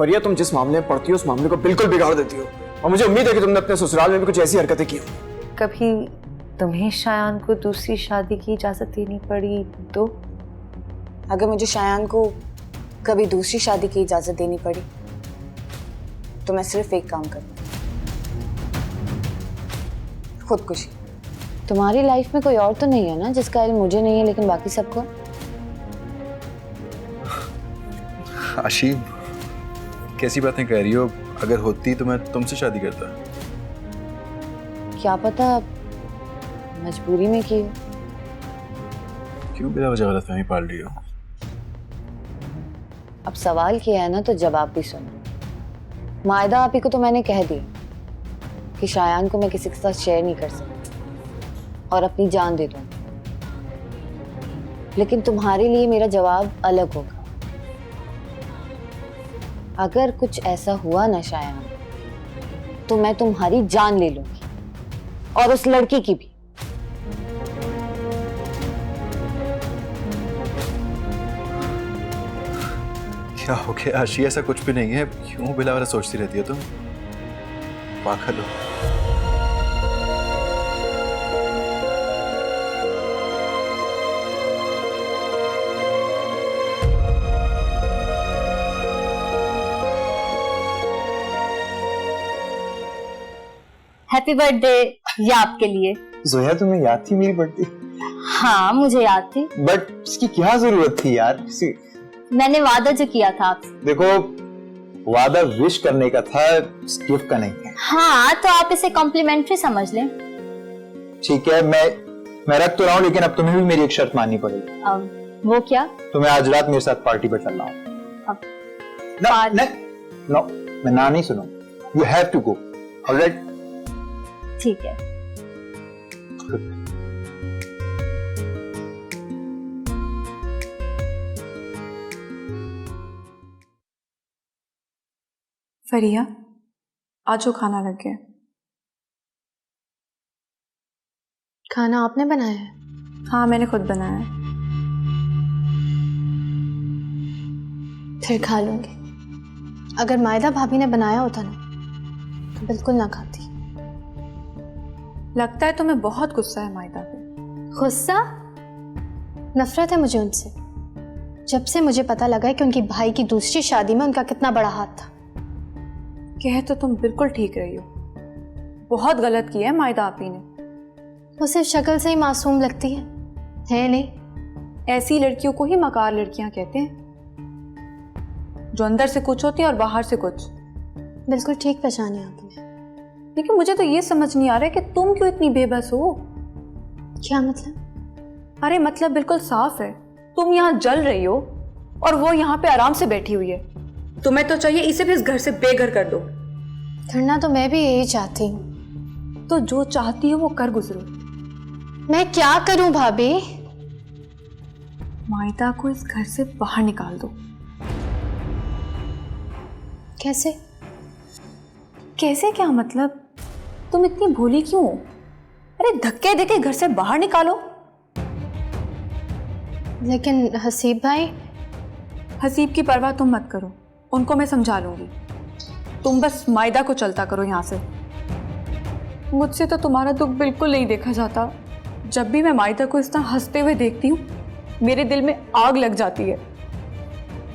फरिया, तुम जिस मामले में पड़ती हो उस मामले को बिल्कुल बिगाड़ देती हो, और मुझे उम्मीद है कि तुमने अपने ससुराल में भी कुछ ऐसी हरकतें की होंगी। कभी तुम्हें शायान को दूसरी शादी की इजाजत देनी पड़ी तो? अगर मुझे शायान को कभी दूसरी शादी की इजाजत देनी पड़ी तो मैं सिर्फ एक काम करूंगी, खुदकुशी। तुम्हारी लाइफ में कोई और तो नहीं है ना जिसका इल्म मुझे नहीं है लेकिन बाकी सबको? आशी, कैसी बातें कह रही हो? अगर होती तो मैं तुमसे शादी करता। क्या पता मजबूरी में की हो। क्यों बिना वजह गलतफहमी पाल रही हो? अब सवाल किया है ना तो जवाब भी सुनो। मायदा आपी को तो मैंने कह दिया कि शायान को मैं किसी के साथ शेयर नहीं कर सकती और अपनी जान दे दूंगी, लेकिन तुम्हारे लिए मेरा जवाब अलग होगा। अगर कुछ ऐसा हुआ ना शायान, तो मैं तुम्हारी जान ले लूंगी और उस लड़की की भी। क्या हो गया आशी? ऐसा कुछ भी नहीं है, क्यों बिला वाला सोचती रहती हो तुम? पागल हो। हैप्पी बर्थडे, ये आपके लिए। जोया, तुम्हें याद थी मेरी बर्थडे? हाँ मुझे याद थी, बट इसकी क्या जरूरत थी यार? मैंने वादा जो किया था आपसे। देखो, वादा विश करने का था, गिफ्ट का नहीं है। हाँ तो आप इसे कॉम्प्लीमेंट्री समझ लें। ठीक है, मैं रख तो रहा हूँ, लेकिन अब तुम्हें भी मेरी एक शर्त माननी पड़ेगी। अब वो क्या? तुम्हें आज रात मेरे साथ पार्टी पर चलना हो। नो, मैं ना नहीं सुनूंगा। You have to go. Alright? ठीक है। फरिया, आज जो खाना लग गया। खाना आपने बनाया है? हाँ मैंने खुद बनाया है। फिर खा लूंगी। अगर मायदा भाभी ने बनाया होता ना तो बिल्कुल ना खाती। लगता है तुम्हें बहुत गुस्सा है मायदा पे। गुस्सा? नफरत है मुझे उनसे। जब से मुझे पता लगा है कि उनकी भाई की दूसरी शादी में उनका कितना बड़ा हाथ था। कह तो तुम बिल्कुल ठीक रही हो, बहुत गलत किया है मायदा आपी ने। वो सिर्फ शक्ल से ही मासूम लगती है नहीं? ऐसी लड़कियों को ही मकार लड़कियां कहते हैं, जो अंदर से कुछ होती है और बाहर से कुछ। बिल्कुल ठीक पहचानी आपने। लेकिन मुझे तो ये समझ नहीं आ रहा है कि तुम क्यों इतनी बेबस हो। क्या मतलब? अरे मतलब बिल्कुल साफ है, तुम यहाँ जल रही हो और वो यहाँ पे आराम से बैठी हुई है। तुम्हें तो चाहिए इसे भी इस घर से बेघर कर दो। करना तो मैं भी यही चाहती हूँ। तो जो चाहती हो वो कर गुजरो। मैं क्या करूं भाभी? मायदा को इस घर से बाहर निकाल दो। कैसे? कैसे क्या मतलब? तुम इतनी भोली क्यों हो? अरे धक्के देके घर से बाहर निकालो। लेकिन हसीब भाई? हसीब की परवाह तुम मत करो, उनको मैं समझा लूंगी। तुम बस मायदा को चलता करो यहाँ से। मुझसे तो तुम्हारा दुख बिल्कुल नहीं देखा जाता। जब भी मैं मायदा को इस तरह हंसते हुए देखती हूँ मेरे दिल में आग लग जाती है।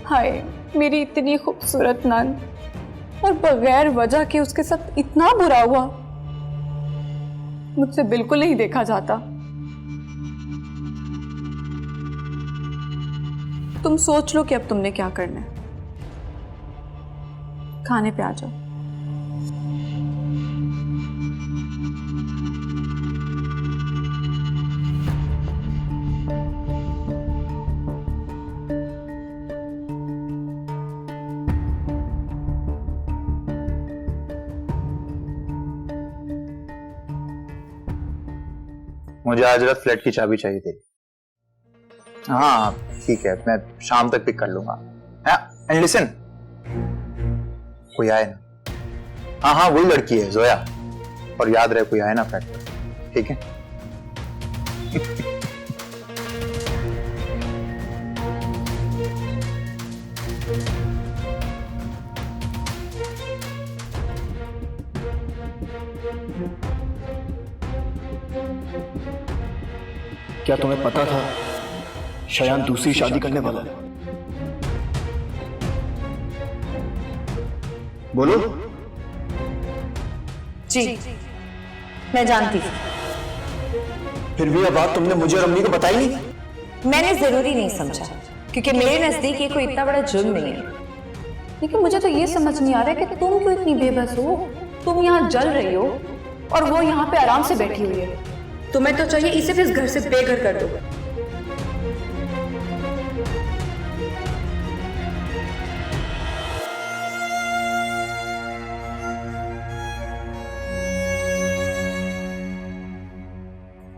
हाय मेरी इतनी खूबसूरत नंद, और बगैर वजह के उसके साथ इतना बुरा हुआ। मुझसे बिल्कुल नहीं देखा जाता। तुम सोच लो कि अब तुमने क्या करना है। खाने पे आ जाओ। मुझे आज रात फ्लैट की चाबी चाहिए थी। हाँ ठीक है, मैं शाम तक पिक कर लूंगा। एंड लिसन, कोई आए ना। हाँ हाँ वही लड़की है जोया, और याद रहे कोई आए ना फ्लैट पर, ठीक है? क्या तुम्हें पता था शायान दूसरी शादी करने वाला है? बोलो। जी, मैं जानती थी। फिर भी यह बात तुमने मुझे और अम्मी को बताई नहीं? मैंने जरूरी नहीं समझा, क्योंकि मेरे नजदीक ये कोई इतना बड़ा जुर्म नहीं है। लेकिन मुझे तो ये समझ नहीं आ रहा है कि तुम क्यों इतनी बेबस हो। तुम यहाँ जल रही हो और वो यहाँ पे आराम से बैठी हुई है। तुम्हें तो चाहिए इसे इस घर से बेघर कर दो।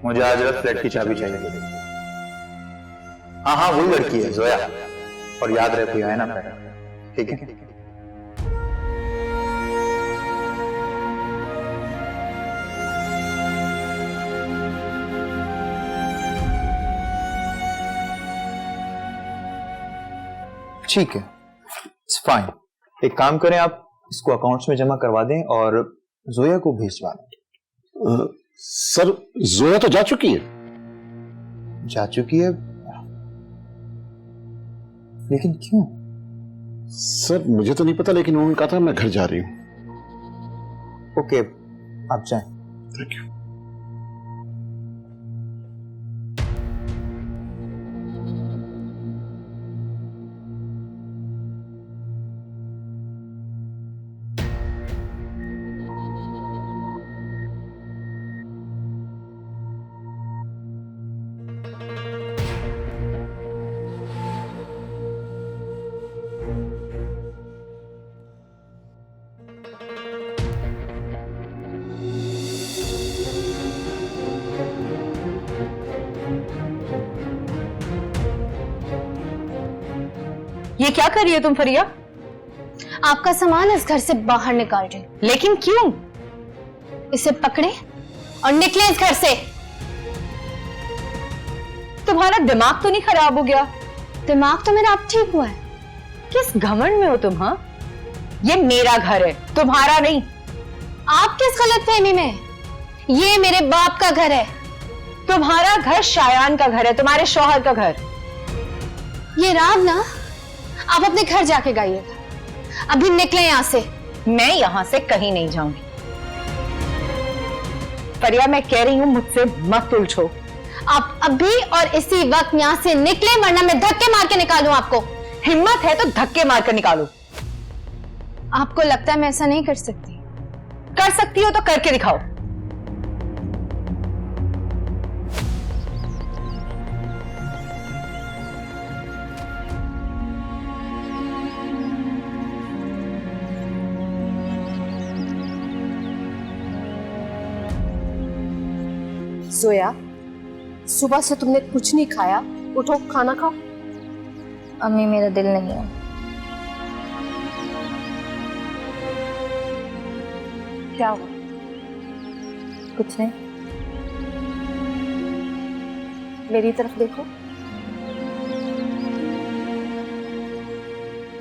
मुझे आज रात फ्लैट की चाबी चाहिए। हाँ, वही लड़की है जोया, और याद रहे कोई आए ना फ्लैट, ठीक है? ठीक है, इट्स फाइन। एक काम करें, आप इसको अकाउंट्स में जमा करवा दें और जोया को भेजवा दें। सर, जोया तो जा चुकी है। जा चुकी है? लेकिन क्यों? सर मुझे तो नहीं पता, लेकिन उन्होंने कहा था मैं घर जा रही हूं। ओके, आप जाएं। Thank you. ये क्या कर रही हो तुम फरिया? आपका सामान इस घर से बाहर निकाल रही हूं। लेकिन क्यों? इसे पकड़े और निकले इस घर से। तुम्हारा दिमाग तो नहीं खराब हो गया? दिमाग तो मेरा अब ठीक हुआ है। किस घमंड में हो तुम? हाँ, ये मेरा घर है, तुम्हारा नहीं। आप किस गलतफहमी में? ये मेरे बाप का घर है। तुम्हारा घर शायान का घर है, तुम्हारे शौहर का घर। ये राग ना आप अपने घर जाके गाइएगा। अभी निकले यहां से। मैं यहां से कहीं नहीं जाऊंगी। फरिया, मैं कह रही हूं मुझसे मत उलझो। आप अभी और इसी वक्त यहां से निकले, वरना मैं धक्के मार के निकालूं आपको। हिम्मत है तो धक्के मार कर निकालो। आपको लगता है मैं ऐसा नहीं कर सकती? कर सकती हो तो करके दिखाओ। जोया, सुबह से तुमने कुछ नहीं खाया, उठो खाना खाओ। अम्मी मेरा दिल नहीं है। क्या हुआ? कुछ नहीं। मेरी तरफ देखो।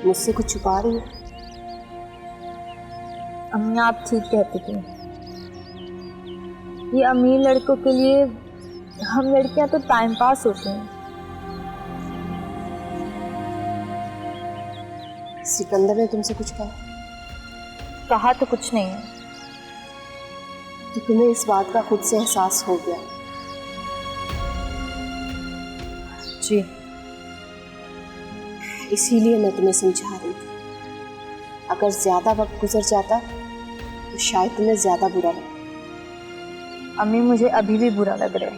मुझसे कुछ छुपा रही हो? अम्मी आप ठीक कहती थी। ये अमीर लड़कों के लिए हम लड़कियां तो टाइम पास होते हैं। सिकंदर ने तुमसे कुछ कहा? कहा तो कुछ नहीं है। तो तुम्हें इस बात का खुद से एहसास हो गया? जी। इसीलिए मैं तुम्हें समझा रही थी, अगर ज्यादा वक्त गुजर जाता तो शायद तुम्हें ज्यादा बुरा लगता। अम्मी मुझे अभी भी बुरा लग रहा है।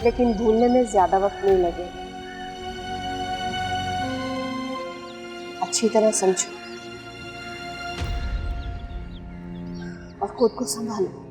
लेकिन भूलने में ज्यादा वक्त नहीं लगेगा। अच्छी तरह समझो और खुद को संभालो।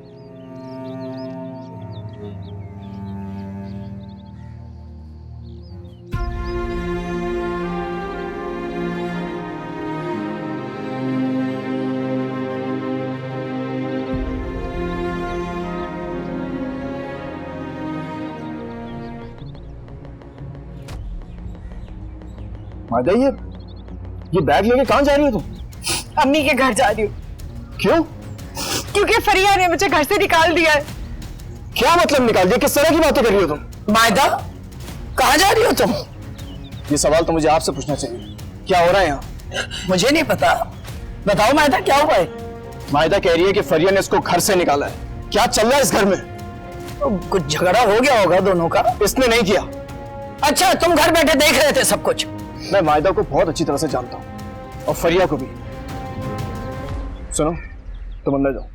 मादा, ये बैग लेके कहाँ जा रही हो तुम? अम्मी के घर जा रही हूँ। क्यों? क्योंकि फरिया ने मुझे घर से निकाल दिया है। क्या मतलब निकाल दिया? किस तरह की बातें कर रही हो तुम? मायदा, कहाँ जा रही हो तुम? ये सवाल तो मुझे आपसे पूछना चाहिए। क्या हो रहा है यहाँ? मुझे नहीं पता। बताओ मायदा, क्या हुआ है? मायदा कह रही है कि फरिया ने इसको घर से निकाला है। क्या चल रहा है इस घर में? कुछ झगड़ा हो गया होगा दोनों का। इसने नहीं किया। अच्छा, तुम घर बैठे देख रहे थे सब कुछ? मैं मायदा को बहुत अच्छी तरह से जानता हूँ और फरिया को भी। सुनो, तुम अंदर जाओ,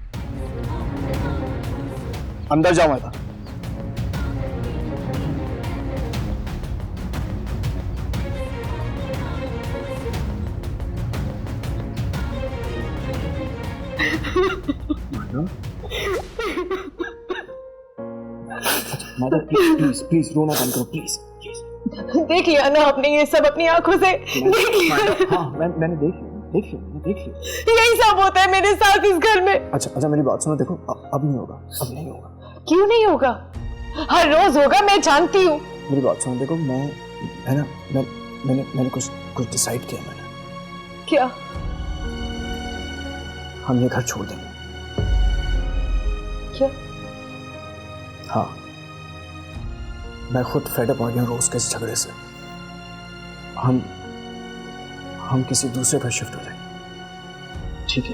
अंदर जाओ मायदा। मायदा प्लीज प्लीज रोना बंद करो प्लीज। देख लिया ना आपने ये सब अपनी आंखों से? देख लिया? हाँ मैंने देख लिया। यही सब होता है मेरे साथ इस घर में। अच्छा मेरी बात सुनो, देखो अब नहीं होगा, अब नहीं होगा। क्यों नहीं होगा? हर रोज होगा, मैं जानती हूँ। मेरी बात सुनो, देखो मैंने कुछ डिसाइड किया। मैंने क्या? हम ये घर छोड़ देंगे। क्या? हाँ, मैं खुद फेडअप आ गया रोज के इस झगड़े से। हम किसी दूसरे पर शिफ्ट हो जाएंगे, ठीक है?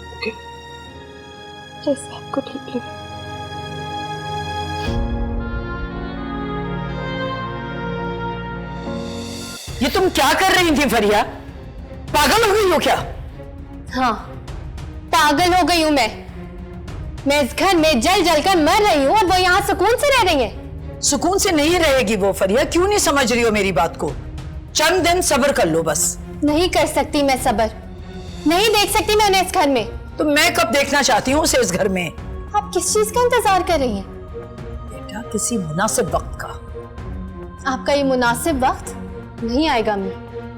ओके? जैसे आपको ठीक लगे। ये तुम क्या कर रही थी फरिया? पागल हो गई हो क्या? हाँ, पागल हो गई हूं मैं इस घर में जल जल कर मर रही हूँ और वो यहाँ सुकून से रह रही है। सुकून से नहीं रहेगी वो फरिया। क्यों नहीं समझ रही हो मेरी बात को? चंद दिन सब्र कर लो बस। नहीं कर सकती मैं सब्र, नहीं देख सकती मैं उन्हें इस घर में। तो मैं कब देखना चाहती हूँ उसे इस घर में? आप किस चीज का इंतजार कर रही हैं? बेटा, किसी मुनासिब वक्त का। आपका ये मुनासिब वक्त नहीं आएगा अम्मी।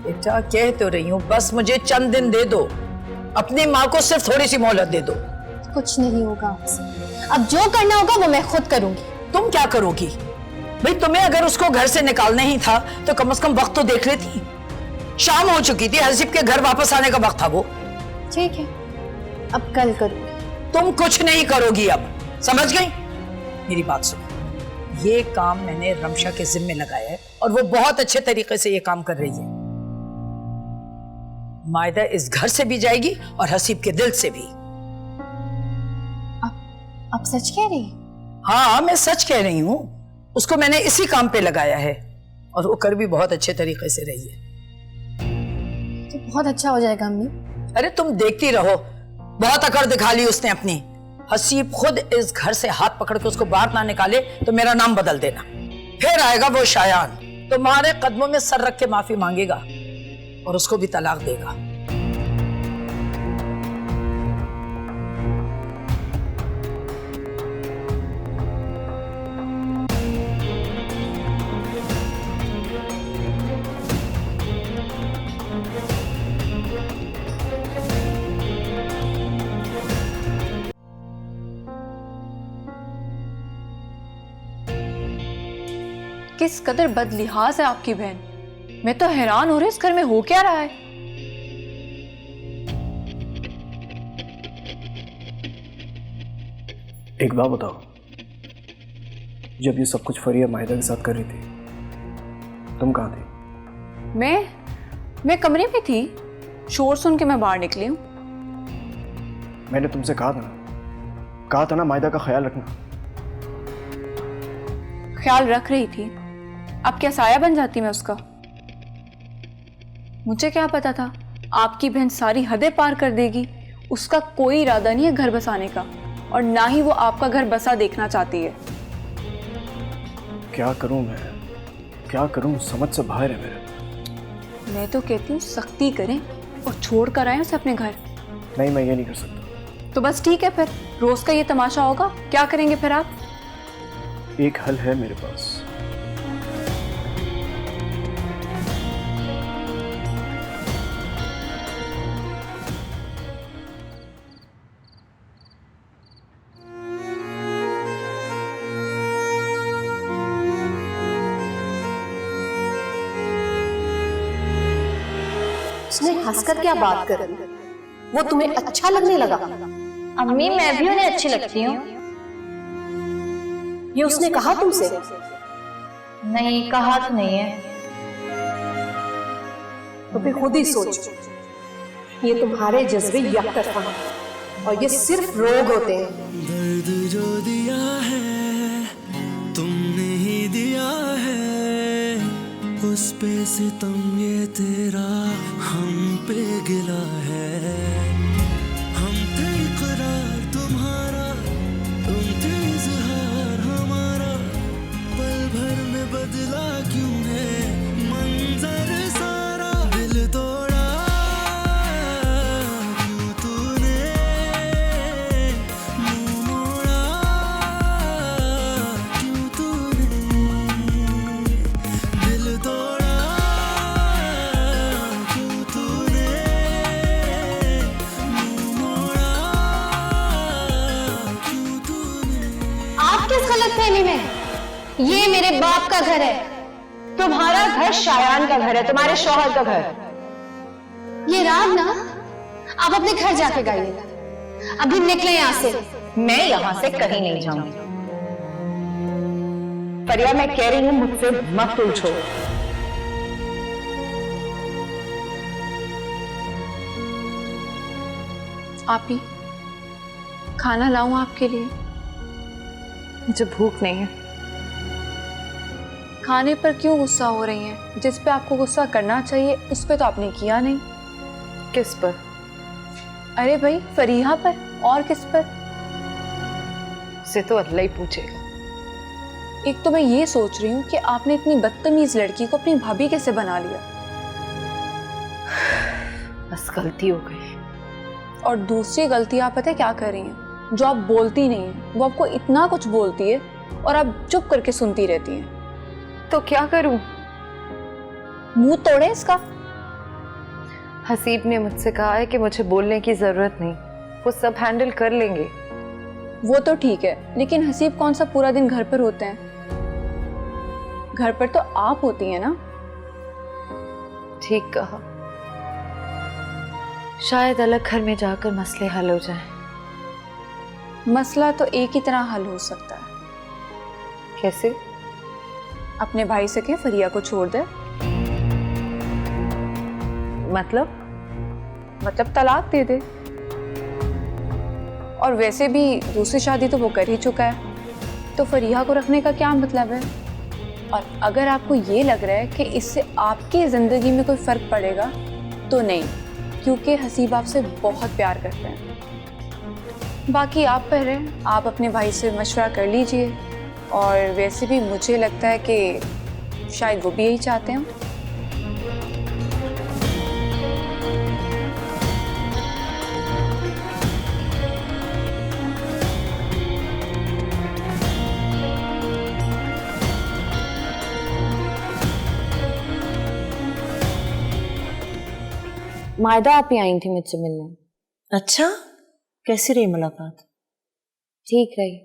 बेटा, कह तो रही हूँ, बस मुझे चंद दिन दे दो। अपनी माँ को सिर्फ थोड़ी सी मोहलत दे दो। कुछ नहीं होगा आपसे। अब जो करना होगा वो मैं खुद करूंगी। तुम क्या करोगी? भाई, तुम्हें अगर उसको घर से निकालना ही था तो कम से कम वक्त तो देख लेती। शाम हो चुकी थी, हसीब के घर वापस आने का वक्त था वो। ठीक है, अब कल करूंगी। तुम कुछ नहीं करोगी अब, समझ गई? मेरी बात सुनो, ये काम मैंने रमशा के जिम्मे लगाया है और वो बहुत अच्छे तरीके से ये काम कर रही है। मायदा इस घर से भी जाएगी और हसीब के दिल से भी। आप सच कह रही हैं? हाँ, मैं सच कह रही हूँ। उसको मैंने इसी काम पे लगाया है और वो कर भी बहुत अच्छे तरीके से रही है। तो बहुत अच्छा हो जाएगा अम्मी। अरे तुम देखती रहो, बहुत अकड़ दिखा ली उसने अपनी। हसीब खुद इस घर से हाथ पकड़ के उसको बाहर ना निकाले तो मेरा नाम बदल देना। फिर आएगा वो शायान, तुम्हारे कदमों में सर रख के माफी मांगेगा और उसको भी तलाक देगा। किस कदर बदलिहाज है आपकी बहन। मैं तो हैरान हो रही इस घर में हो क्या रहा है। एक बात बताओ, जब ये सब कुछ फरिया मायदा के साथ कर रही थी, तुम कहाँ थी? मैं कमरे में थी, शोर सुन के मैं बाहर निकली हूँ। मैंने तुमसे कहा था ना मायदा का ख्याल रखना। ख्याल रख रही थी, अब क्या साया बन जाती मैं उसका? मुझे क्या पता था आपकी बहन सारी हदें पार कर देगी। उसका कोई इरादा नहीं है घर बसाने का और ना ही वो आपका घर बसा देखना चाहती है। क्या करूं मैं, क्या करूं, समझ से बाहर है मेरे। मैं तो कहती हूँ सख्ती करें और छोड़ कर आए उसे अपने घर। नहीं, मैं ये नहीं कर सकता। तो बस ठीक है, फिर रोज का ये तमाशा होगा। क्या करेंगे फिर आप? एक हल है मेरे पास। उसने हंसकर क्या बात कर रही? वो तुम्हें अच्छा लगने लगा? अम्मी मैं भी उन्हें अच्छी लगती हूँ। ये उसने कहा तुमसे? नहीं, कहा तो नहीं है। तो फिर खुद ही सोच, ये तुम्हारे जज्बे यकतरफा हैं और ये सिर्फ रोग होते हैं। दर्द जो दिया है तुमने ही दिया है, उस पे सितम ये तेरा हम पे गिला है। हम थे इकरार तुम्हारा, तुम थे इजहार हमारा, पल भर में बदला क्यों है मंजर सारा। दिल तोड़ा क्यों तूने, मुंह मोड़ा क्यों तूने, दिल तोड़ा क्यों तूने, मुंह मोड़ा क्यों तूने। आप किस गलतफहमी में? ये मेरे बाप का घर है। तुम्हारा घर शायान का घर है, तुम्हारे शौहर का घर। ये राग ना आप अपने घर जाके गाइएगा, अभी निकले यहां से। मैं यहां से कहीं नहीं जाऊंगी। परिया, मैं कह रही हूं मुझसे मत पूछो। आप ही खाना लाऊं आपके लिए? मुझे भूख नहीं है। खाने पर क्यों गुस्सा हो रही हैं? जिस पे आपको गुस्सा करना चाहिए उस पे तो आपने किया नहीं। किस पर? अरे भाई, फरीहा पर। और किस पर? उसे तो अल्लाह ही पूछेगा। एक तो मैं ये सोच रही हूँ कि आपने इतनी बदतमीज लड़की को अपनी भाभी कैसे बना लिया। बस गलती हो गई। और दूसरी गलती आप पता है क्या कर रही हैं? जो आप बोलती नहीं है, वो आपको इतना कुछ बोलती है और आप चुप करके सुनती रहती हैं। तो क्या करूं? मुंह तोड़े इसका। हसीब ने मुझसे कहा है कि मुझे बोलने की जरूरत नहीं, वो सब हैंडल कर लेंगे। वो तो ठीक है, लेकिन हसीब कौन सा पूरा दिन घर पर होते हैं? घर पर तो आप होती हैं ना। ठीक कहा। शायद अलग घर में जाकर मसले हल हो जाएं। मसला तो एक ही तरह हल हो सकता है। कैसे? अपने भाई से कहें फरिया को छोड़ दे। मतलब तलाक दे दे। और वैसे भी दूसरी शादी तो वो कर ही चुका है, तो फरिया को रखने का क्या मतलब है? और अगर आपको ये लग रहा है कि इससे आपकी ज़िंदगी में कोई फ़र्क पड़ेगा तो नहीं, क्योंकि हसीब आपसे बहुत प्यार करते हैं। बाकी आप पर है, आप अपने भाई से मशवरा कर लीजिए। और वैसे भी मुझे लगता है कि शायद वो भी यही चाहते हैं। मायदा आप ही आई थी मुझसे मिलने। अच्छा, कैसी रही मुलाकात? ठीक रही।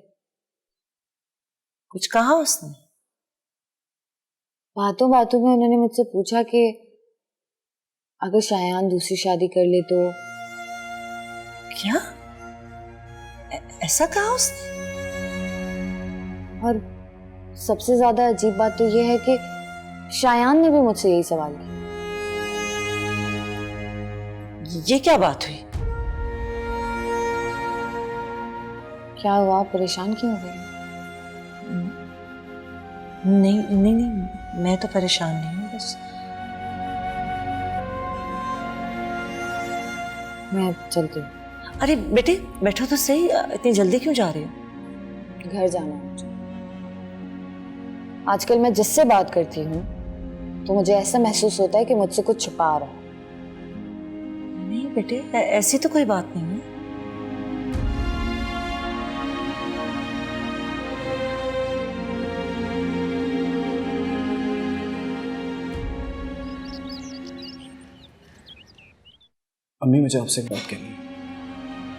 कुछ कहा उसने? बातों बातों में उन्होंने मुझसे पूछा कि अगर शायान दूसरी शादी कर ले तो। क्या? ऐसा कहा उसने? और सबसे ज्यादा अजीब बात तो यह है कि शायान ने भी मुझसे यही सवाल किया। ये क्या बात हुई? क्या हुआ, परेशान क्यों हो गए? नहीं, मैं तो परेशान नहीं हूँ, बस मैं चलती हूँ। अरे बेटे बैठो तो सही, इतनी जल्दी क्यों जा रही हो? घर जाना है मुझे। आजकल मैं जिससे बात करती हूँ तो मुझे ऐसा महसूस होता है कि मुझसे कुछ छुपा रहा है। नहीं बेटे, ऐसी तो कोई बात नहीं है। अम्मी, मुझे आपसे एक बात कहनी है।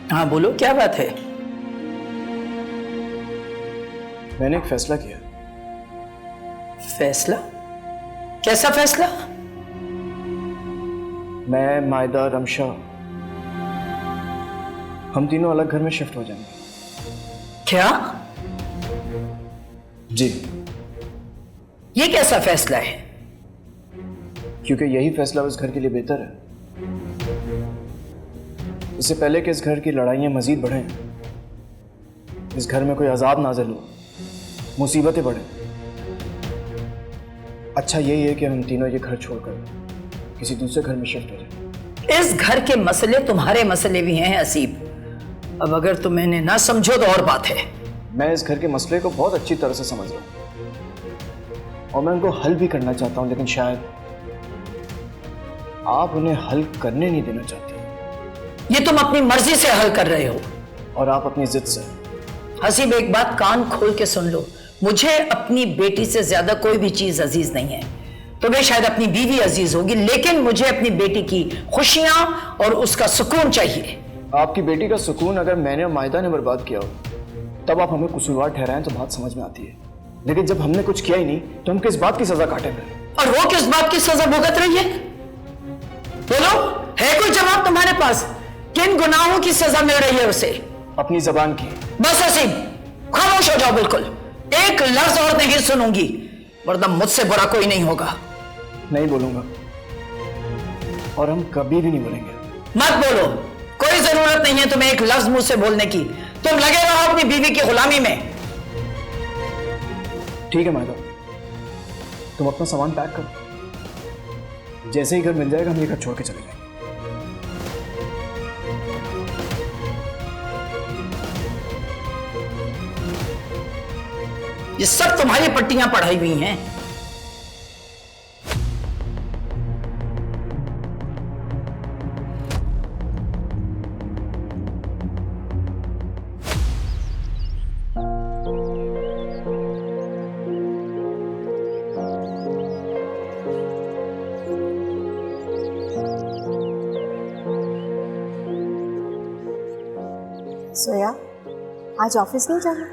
हाँ बोलो, क्या बात है? मैंने एक फैसला किया। फैसला? कैसा फैसला? मैं, मायदा, रमशा हम तीनों अलग घर में शिफ्ट हो जाएंगे। क्या? जी, ये कैसा फैसला है? क्योंकि यही फैसला उस घर के लिए बेहतर है। इससे पहले कि इस घर की लड़ाइयाँ मजीद बढ़ें, इस घर में कोई अजाब नाज़िल हो, मुसीबतें बढ़ें, अच्छा यही है कि हम तीनों ये घर छोड़कर किसी दूसरे घर में शिफ्ट हो जाएं। इस घर के मसले तुम्हारे मसले भी हैं हसीब। अब अगर तुम इन्हें ना समझो तो और बात है। मैं इस घर के मसले को बहुत अच्छी तरह से समझ रहा हूँ और मैं उनको हल भी करना चाहता हूँ, लेकिन शायद आप उन्हें हल करने नहीं देना चाहती। ये तुम अपनी मर्जी से हल कर रहे हो और आप अपनी जिद से। हसीब, एक बात कान खोल के सुन लो, मुझे अपनी बेटी से ज्यादा कोई भी चीज अजीज नहीं है। तुम्हें शायद अपनी बीवी अजीज होगी, लेकिन मुझे अपनी बेटी की खुशियां और उसका सुकून चाहिए। आपकी बेटी का सुकून अगर मैंने और मायदा ने बर्बाद किया हो तब आप हमें कसूरवार ठहराएं तो बात समझ में आती है, लेकिन जब हमने कुछ किया ही नहीं तो हम किस बात की सजा काटेंगे? और वो किस बात की सजा भुगत रही है? बोलो, है कोई जवाब तुम्हारे पास? किन गुनाहों की सजा मिल रही है उसे? अपनी जबान की। बस हसीब, खामोश हो जाओ, बिल्कुल एक लफ्ज और नहीं सुनूंगी, वरना मुझसे बुरा कोई नहीं होगा। नहीं बोलूंगा और हम कभी भी नहीं बोलेंगे। मत बोलो, कोई जरूरत नहीं है तुम्हें एक लफ्ज मुझ से बोलने की। तुम लगे रहो अपनी बीवी की गुलामी में। ठीक है मायदा, तुम अपना सामान पैक करो, जैसे ही घर मिल जाएगा हम ये घर छोड़ के चले जाएंगे। ये सब तुम्हारी पट्टियां पढ़ाई हुई हैं। सोया, आज ऑफिस नहीं जाना?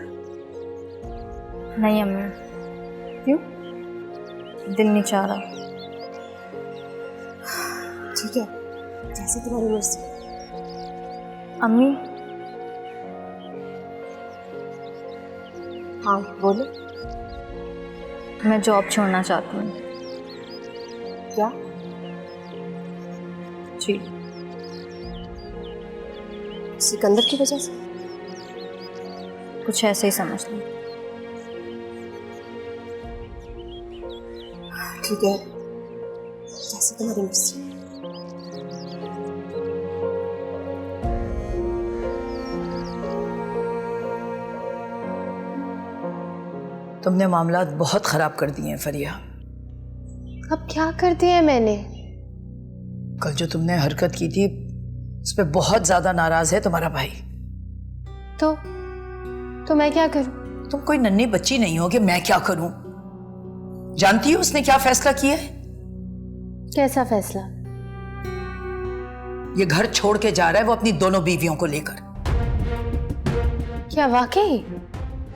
नहीं अम्मी। क्यों? दिल नहीं चाह रहा। ठीक है, जैसे तुम्हारी मर्जी। अम्मी, हाँ बोलो। मैं जॉब छोड़ना चाहती हूँ। क्या? जी। सिकंदर की वजह से? कुछ ऐसे ही समझ लो। ठीक है, जैसे तुम्हारी मर्जी। तुमने मामलात बहुत खराब कर दिए हैं फरिया। अब क्या कर दिया मैंने? कल जो तुमने हरकत की थी उस पर बहुत ज्यादा नाराज है तुम्हारा भाई। तो मैं क्या करूं? तुम कोई नन्ही बच्ची नहीं हो कि मैं क्या करूं। जानती हो उसने क्या फैसला किया है? कैसा फैसला? ये घर छोड़ के जा रहा है वो अपनी दोनों बीवियों को लेकर। क्या वाकई?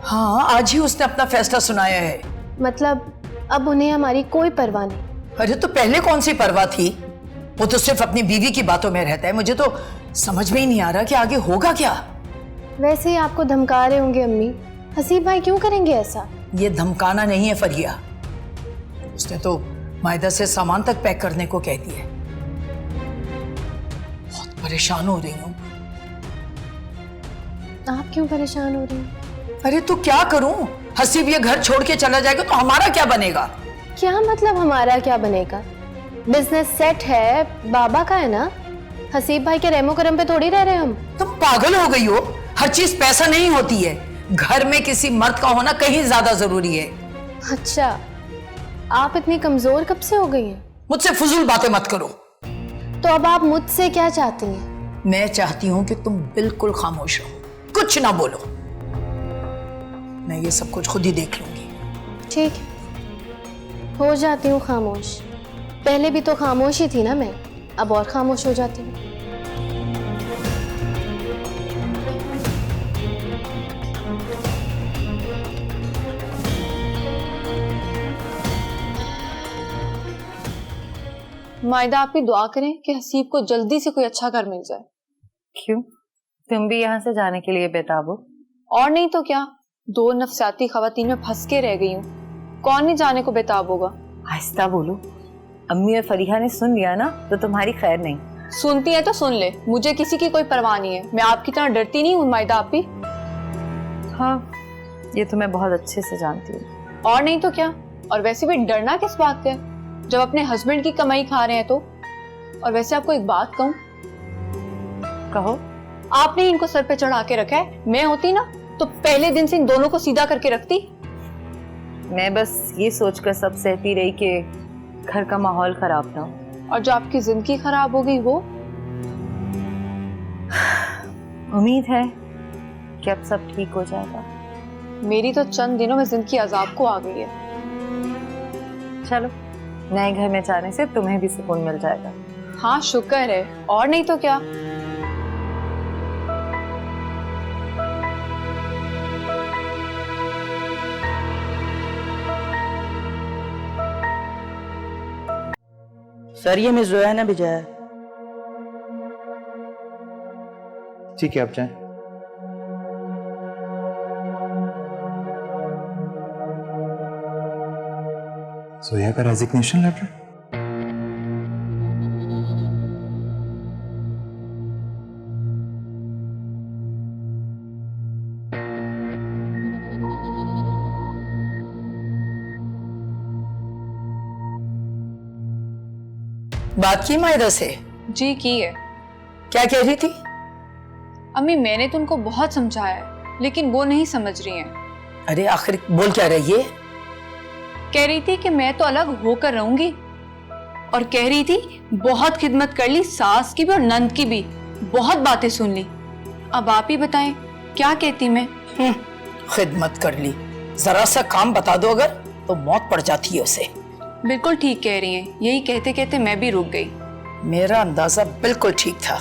हाँ, आज ही उसने अपना फैसला सुनाया है। मतलब अब उन्हें हमारी कोई परवाह नहीं? अरे तो पहले कौन सी परवाह थी? वो तो सिर्फ अपनी बीवी की बातों में रहता है। मुझे तो समझ में ही नहीं आ रहा कि आगे होगा क्या। वैसे ही आपको धमका रहे होंगे अम्मी। हसीब भाई क्यों करेंगे ऐसा? ये धमकाना नहीं है फरिया, उसने तो मायदा से सामान तक पैक करने को कह दिया। बहुत परेशान हो रही हूँ। आप क्यों परेशान हो रही हैं? अरे तो क्या करूं? हसीब ये घर छोड़ के चला जाएगा तो हमारा क्या बनेगा? क्या मतलब हमारा क्या बनेगा? बिजनेस सेट है, बाबा का है ना। हसीब भाई के रेमो करम पे थोड़ी रह रहे हम। तुम पागल हो गई हो? हर चीज पैसा नहीं होती है। घर में किसी मर्द का होना कहीं ज्यादा जरूरी है। अच्छा, आप इतनी कमजोर कब से हो गई हैं? मुझसे फजूल बातें मत करो। तो अब आप मुझसे क्या चाहती हैं? मैं चाहती हूं कि तुम बिल्कुल खामोश रहो, कुछ ना बोलो। मैं ये सब कुछ खुद ही देख लूंगी। ठीक है, हो जाती हूँ खामोश। पहले भी तो खामोश ही थी ना मैं, अब और खामोश हो जाती हूँ। मायदा आप भी दुआ करें कि हसीब को जल्दी से कोई अच्छा घर मिल जाए। क्यों? तुम भी यहाँ से जाने के लिए बेताब हो? और नहीं तो क्या, 2 नफसियाती खवातीन में फंस के रह गई हूँ। कौन नहीं जाने को बेताब होगा। आहिस्ता बोलो, अम्मी और फरीहा ने सुन लिया ना तो तुम्हारी खैर नहीं। सुनती है तो सुन ले, मुझे किसी की कोई परवाह नहीं है। मैं आपकी तरह डरती नहीं हूँ मायदा आपी। हाँ, ये तो मैं बहुत अच्छे से जानती हूँ। और नहीं तो क्या, और वैसे भी डरना किस बात का है जब अपने हस्बैंड की कमाई खा रहे हैं तो। और वैसे आपको एक बात कहूँ? कहो। आपने इनको सर पे चढ़ा के रखा है, मैं होती ना तो पहले दिन से इन दोनों को सीधा करके रखती। मैं बस ये सोचकर सब सहती रही कि घर का माहौल खराब ना हो। और जो आपकी जिंदगी खराब हो गई वो? उम्मीद है कि अब सब ठीक हो जाएगा। मेरी तो चंद दिनों में जिंदगी अजाब को आ गई है। चलो, नए घर में जाने से तुम्हें भी सुकून मिल जाएगा। हाँ शुक्र है, और नहीं तो क्या। सर ये मिस जोया ने भेजा है। ठीक है, आप जाएं। जोया का रेजिग्नेशन लेटर? बात की मायदा से? जी की है। क्या कह रही थी? अम्मी मैंने तो उनको बहुत समझाया है लेकिन वो नहीं समझ रही हैं। अरे आखिर बोल क्या रही है? कह रही थी कि मैं तो अलग होकर रहूंगी, और कह रही थी बहुत खिदमत कर ली, सास की भी और नंद की भी, बहुत बातें सुन ली। अब आप ही बताएं क्या कहती मैं? खिदमत कर ली, जरा सा काम बता दो अगर तो मौत पड़ जाती है उसे। बिल्कुल ठीक कह रही हैं, यही कहते कहते मैं भी रुक गई। मेरा अंदाजा बिल्कुल ठीक था,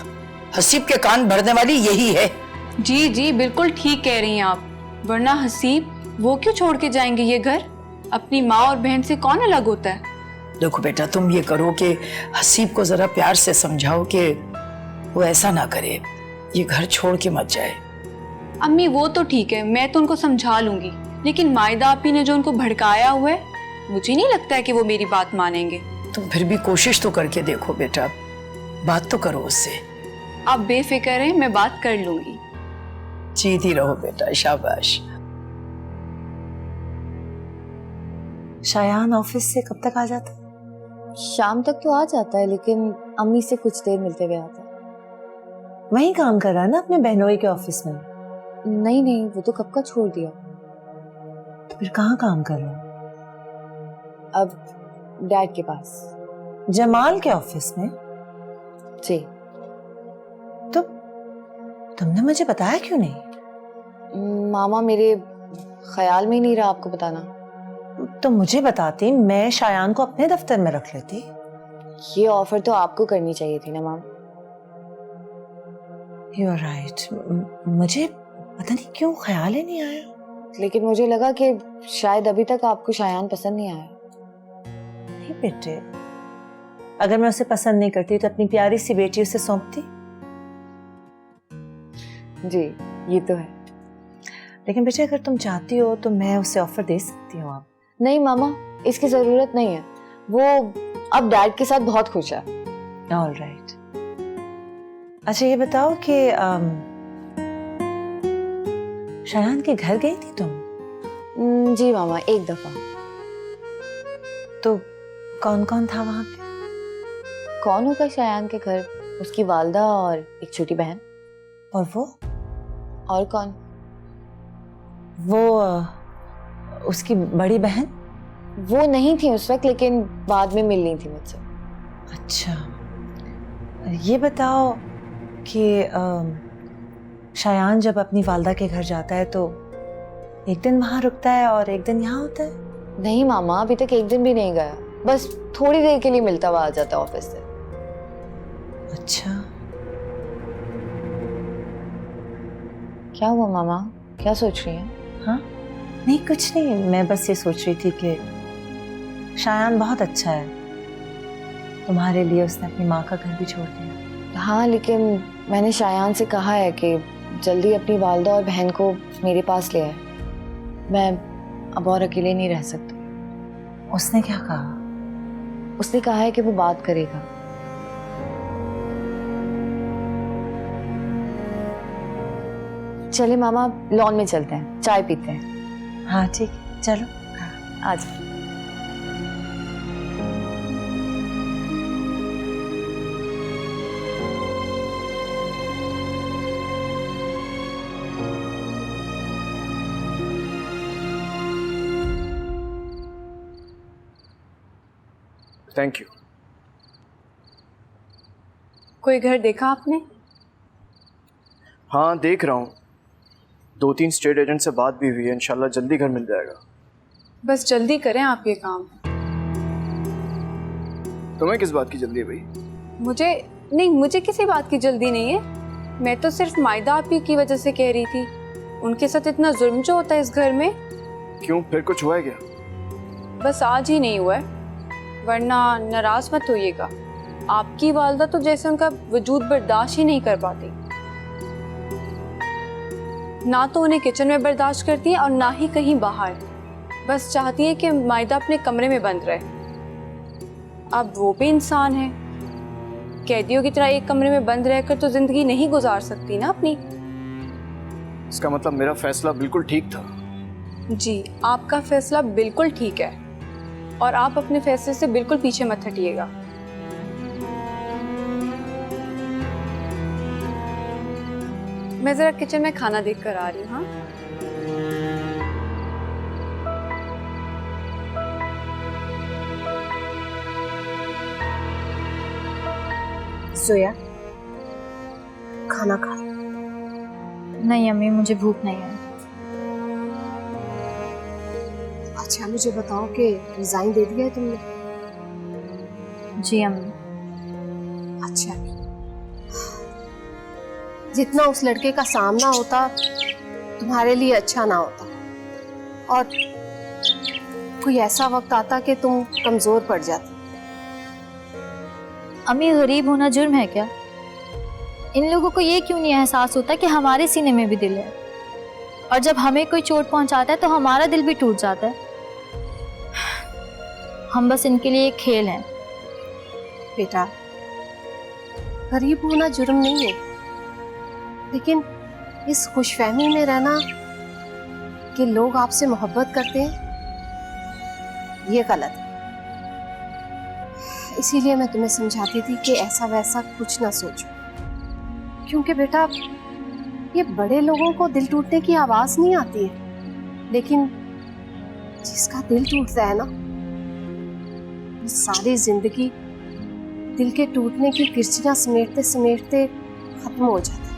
हसीब के कान भरने वाली यही है। जी जी बिल्कुल ठीक कह रही हैं आप, वरना हसीब वो क्यों छोड़ के जाएंगे ये घर? अपनी माँ और बहन से कौन अलग होता है? देखो बेटा, तुम ये करो कि हसीब को जरा प्यार से समझाओ कि वो ऐसा ना करे, ये घर छोड़ के मत जाए। अम्मी वो तो ठीक है, मैं तो उनको समझा लूंगी, लेकिन मायदा आपी ने जो उनको भड़काया हुआ है, मुझे नहीं लगता है कि वो मेरी बात मानेंगे। तुम फिर भी कोशिश तो करके देखो बेटा, बात तो करो उससे। आप बेफिक्र हैं, मैं बात कर लूंगी। जीती रहो बेटा, शाबाश। शायान ऑफिस से कब तक आ जाता? शाम तक तो आ जाता है, लेकिन अम्मी से कुछ देर मिलते हुए आता है। वहीं काम कर रहा है ना अपने बहनोई के ऑफिस में? नहीं नहीं, वो तो कब का छोड़ दिया। तो फिर कहाँ काम कर रहा है? अब डैड के पास। जमाल के ऑफिस में? जी। तो तुमने मुझे बताया क्यों नहीं? मामा मेरे ख्याल में ही नहीं रहा आपको बताना। तो मुझे बताती, मैं शायान को अपने दफ्तर में रख लेती। ये ऑफर तो आपको करनी चाहिए थी ना मामा। यू आर राइट, मुझे पता नहीं क्यों ख्याल ही नहीं आया। लेकिन मुझे लगा कि शायद अभी तक आपको शायान पसंद नहीं आया। नहीं बेटे, अगर मैं उसे पसंद नहीं करती तो अपनी प्यारी सी बेटी उसे सौंपती। जी ये तो है। लेकिन बेटे अगर तुम चाहती हो तो मैं उसे ऑफर दे सकती हूँ। आप? नहीं मामा, इसकी जरूरत नहीं है, वो अब डैड के साथ बहुत खुश है। All right. अच्छा ये बताओ कि शायान के घर गई थी तुम? जी मामा, एक दफा। तो कौन कौन था वहां पे? कौन होगा शायान के घर? उसकी वालदा और एक छोटी बहन। और वो? और कौन? वो उसकी बड़ी बहन? वो नहीं थी उस वक्त, लेकिन बाद में मिलनी थी मुझसे। अच्छा, ये बताओ कि शायान जब अपनी वालदा के घर जाता है तो एक दिन वहां रुकता है और एक दिन यहाँ होता है? नहीं मामा, अभी तक एक दिन भी नहीं गया, बस थोड़ी देर के लिए मिलता हुआ आ जाता है ऑफिस से। अच्छा, क्या हुआ मामा, क्या सोच रही हैं? हाँ नहीं कुछ नहीं, मैं बस ये सोच रही थी कि शायान बहुत अच्छा है, तुम्हारे लिए उसने अपनी माँ का घर भी छोड़ दिया। हाँ, लेकिन मैंने शायान से कहा है कि जल्दी अपनी वालदा और बहन को मेरे पास ले आए। मैं अब और अकेले नहीं रह सकती। उसने क्या कहा? उसने कहा है कि वो बात करेगा। चले मामा, लॉन में चलते हैं, चाय पीते हैं। हाँ ठीक है, चलो। आ जाओ। Thank you. कोई घर देखा आपने? हाँ देख रहा हूँ, 2-3 स्टेट एजेंट से बात भी हुई है, इंशाल्लाह जल्दी घर मिल जाएगा। बस जल्दी करें आप ये काम। तुम्हें किस बात की जल्दी है भाई? मुझे किसी बात की जल्दी नहीं है। मैं तो सिर्फ मायदा आपी की वजह से कह रही थी। उनके साथ इतना जुल्म जो होता है इस घर में। क्यों, फिर कुछ हुआ है क्या? बस आज ही नहीं हुआ है, वरना नाराज मत होइएगा। आपकी वालदा तो जैसे उनका वजूद बर्दाश्त ही नहीं कर पाती। ना तो उन्हें किचन में बर्दाश्त करती है और ना ही कहीं बाहर। बस चाहती है कि मायदा अपने कमरे में बंद रहे। अब वो भी इंसान है, कैदियों की तरह एक कमरे में बंद रहकर तो जिंदगी नहीं गुजार सकती ना अपनी। इसका मतलब मेरा फैसला बिल्कुल ठीक था। जी, आपका फैसला बिल्कुल ठीक है और आप अपने फैसले से बिल्कुल पीछे मत हटिएगा। मैं जरा किचन में खाना देख कर आ रही हूँ। हाँ, जोया, खाना खा। नहीं अम्मी, मुझे भूख नहीं है। अच्छा मुझे बताओ कि रिजाइन दे दिया है तुमने? जी अम्मी। अच्छा, जितना उस लड़के का सामना होता तुम्हारे लिए अच्छा ना होता, और कोई ऐसा वक्त आता कि तुम कमजोर पड़ जाती। अम्मी, गरीब होना जुर्म है क्या? इन लोगों को ये क्यों नहीं एहसास होता कि हमारे सीने में भी दिल है, और जब हमें कोई चोट पहुंचाता है तो हमारा दिल भी टूट जाता है। हम बस इनके लिए एक खेल हैं। बेटा, गरीब होना जुर्म नहीं है, लेकिन इस खुशफहमी में रहना कि लोग आपसे मोहब्बत करते हैं, ये गलत है। इसीलिए मैं तुम्हें समझाती थी कि ऐसा वैसा कुछ ना सोचो, क्योंकि बेटा ये बड़े लोगों को दिल टूटने की आवाज नहीं आती है, लेकिन जिसका दिल टूटता है ना, वो सारी जिंदगी दिल के टूटने की किरचियां समेटते समेटते खत्म हो जाता है।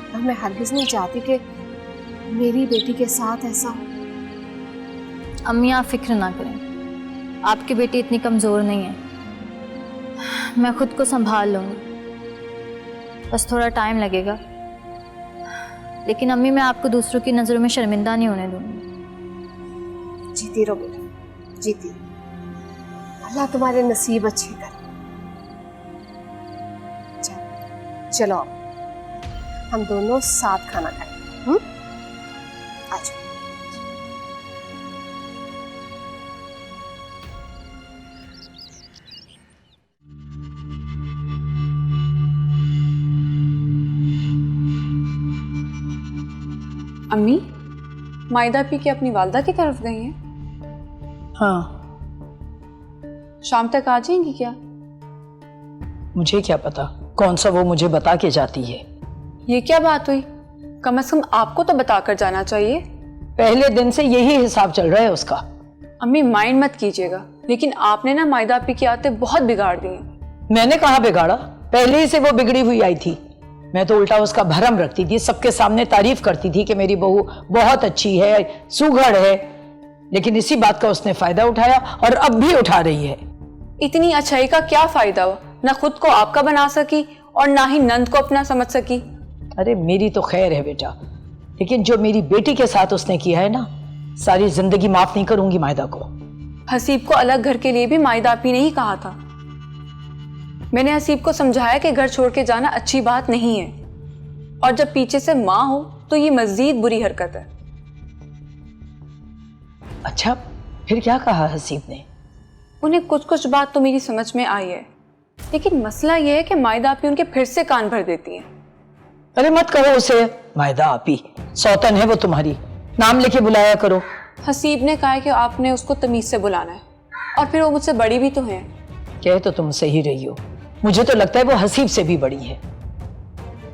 और मैं हरगिज नहीं चाहती कि मेरी बेटी के साथ ऐसा हो। अम्मी, आप फिक्र ना करें, आपकी बेटी इतनी कमज़ोर नहीं है, मैं खुद को संभाल लूँगी। बस थोड़ा टाइम लगेगा, लेकिन अम्मी मैं आपको दूसरों की नज़रों में शर्मिंदा नहीं होने दूँगी। जीती रहो बेटा, जीती। अल्लाह तुम्हारे नसीब अच्छे करे। चलो हम दोनों साथ खाना खाएं। आ जाओ। अम्मी, मायदा पी के अपनी वालदा की तरफ गई हैं? हाँ, शाम तक आ जाएंगी क्या? मुझे क्या पता कौन सा वो मुझे बता के जाती है। ये क्या बात हुई? कम से कम आपको तो बताकर जाना चाहिए। पहले दिन से यही हिसाब चल रहा है उसका। अम्मी माइंड मत कीजिएगा, लेकिन आपने ना मायदा पी की आदतें बहुत बिगाड़ दी हैं। मैंने कहाँ बिगाड़ा, पहले ही से वो बिगड़ी हुई आई थी। मैं तो उल्टा उसका भरम रखती थी, सबके सामने तारीफ करती थी कि मेरी बहू बहुत अच्छी है, सुघड़ है, लेकिन इसी बात का उसने फायदा उठाया और अब भी उठा रही है। इतनी अच्छाई का क्या फायदा हुआ? ना खुद को आपका बना सकी और ना ही नंद को अपना समझ सकी। अरे मेरी तो खैर है बेटा, लेकिन जो मेरी बेटी के साथ उसने किया है ना, सारी जिंदगी माफ नहीं करूंगी मायदा को। हसीब को अलग घर के लिए भी मायदा आपी ने ही कहा था। मैंने हसीब को समझाया कि घर छोड़ के जाना अच्छी बात नहीं है, और जब पीछे से माँ हो तो ये मजीद बुरी हरकत है। अच्छा, फिर क्या कहा हसीब ने? उन्हें कुछ कुछ बात तो मेरी समझ में आई है, लेकिन मसला ये है कि मायदा आपी उनके फिर से कान भर देती हैं। अरे मत कहो उसे मायदा आपी, सौतन है वो तुम्हारी, नाम लेके बुलाया करो। हसीब ने कहा है कि आपने उसको तमीज से बुलाना है, और फिर वो मुझसे बड़ी भी तो है। कह तो तुम सही रही हो, मुझे तो लगता है वो हसीब से भी बड़ी है।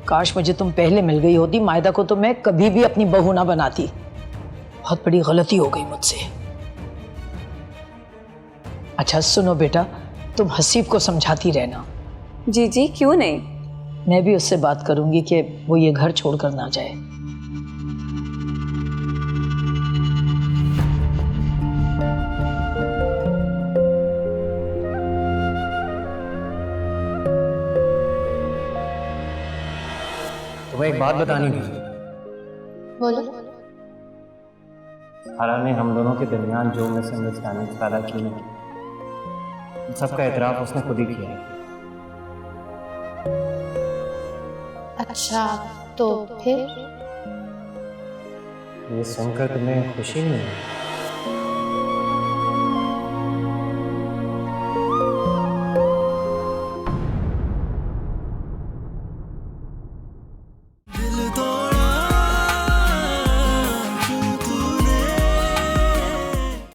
काश मुझे तुम पहले मिल गई होती, मायदा को तो मैं कभी भी अपनी बहू ना बनाती। बहुत बड़ी गलती हो गई मुझसे। अच्छा सुनो बेटा, तुम हसीब को समझाती रहना। जी जी, क्यों नहीं। मैं भी उससे बात करूंगी कि वो ये घर छोड़कर ना जाए। तुम्हें एक बात बतानी थी। बोलो। हारा ने हम दोनों के दरमियान जो मिसअंडरस्टैंडिंग पैदा की है, उन सबका एतराफ उसने खुद ही किया है। अच्छा, तो फिर ये सुनकर तुम्हें खुशी नहीं है?